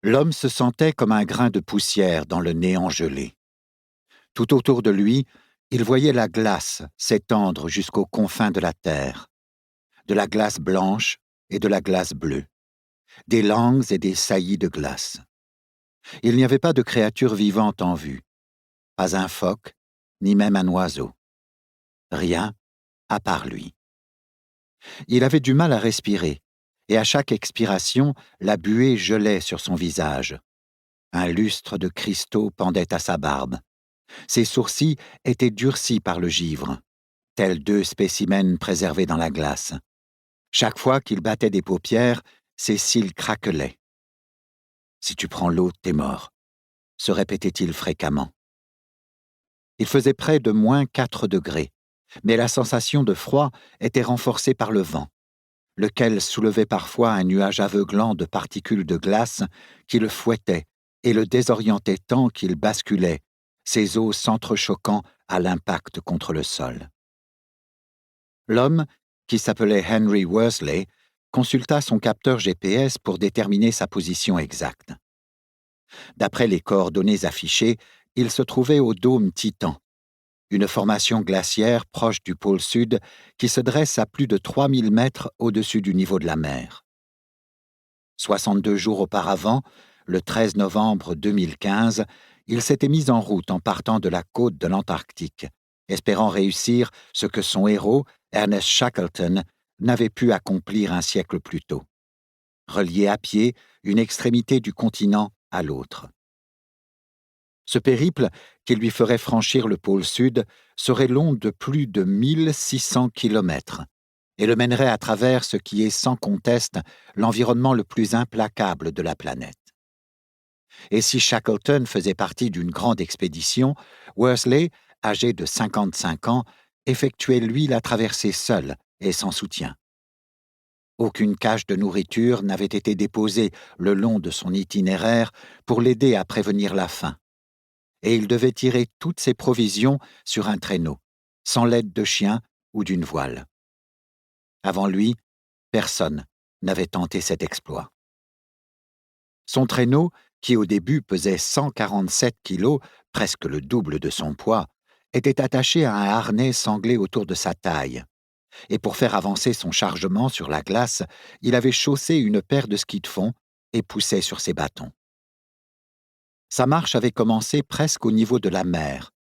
L'homme se sentait comme un grain de poussière dans le néant gelé. Tout autour de lui, il voyait la glace s'étendre jusqu'aux confins de la terre, de la glace blanche et de la glace bleue, des langues et des saillies de glace. Il n'y avait pas de créature vivante en vue, pas un phoque, ni même un oiseau. Rien à part lui. Il avait du mal à respirer, et à chaque expiration, la buée gelait sur son visage. Un lustre de cristaux pendait à sa barbe. Ses sourcils étaient durcis par le givre, tels deux spécimens préservés dans la glace. Chaque fois qu'il battait des paupières, ses cils craquelaient. « Si tu prends l'eau, t'es mort », se répétait-il fréquemment. Il faisait près de -4 degrés, mais la sensation de froid était renforcée par le vent, lequel soulevait parfois un nuage aveuglant de particules de glace qui le fouettait et le désorientait tant qu'il basculait, ses os s'entrechoquant à l'impact contre le sol. L'homme, qui s'appelait Henry Worsley, consulta son capteur GPS pour déterminer sa position exacte. D'après les coordonnées affichées, il se trouvait au dôme Titan, une formation glaciaire proche du pôle sud qui se dresse à plus de 3000 mètres au-dessus du niveau de la mer. 62 jours auparavant, le 13 novembre 2015, il s'était mis en route en partant de la côte de l'Antarctique, espérant réussir ce que son héros, Ernest Shackleton, n'avait pu accomplir un siècle plus tôt: relier à pied une extrémité du continent à l'autre. Ce périple, qui lui ferait franchir le pôle sud, serait long de plus de 1600 kilomètres et le mènerait à travers ce qui est sans conteste l'environnement le plus implacable de la planète. Et si Shackleton faisait partie d'une grande expédition, Worsley, âgé de 55 ans, effectuait lui la traversée seul et sans soutien. Aucune cache de nourriture n'avait été déposée le long de son itinéraire pour l'aider à prévenir la faim. Et il devait tirer toutes ses provisions sur un traîneau, sans l'aide de chien ou d'une voile. Avant lui, personne n'avait tenté cet exploit. Son traîneau, qui au début pesait 147 kilos, presque le double de son poids, était attaché à un harnais sanglé autour de sa taille. Et pour faire avancer son chargement sur la glace, il avait chaussé une paire de skis de fond et poussait sur ses bâtons. Sa marche avait commencé presque au niveau de la mer,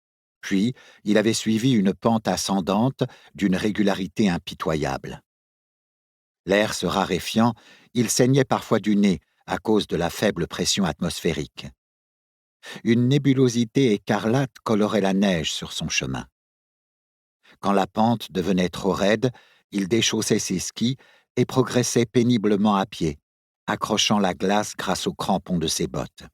puis il avait suivi une pente ascendante d'une régularité impitoyable. L'air se raréfiant, il saignait parfois du nez à cause de la faible pression atmosphérique. Une nébulosité écarlate colorait la neige sur son chemin. Quand la pente devenait trop raide, il déchaussait ses skis et progressait péniblement à pied, accrochant la glace grâce aux crampons de ses bottes.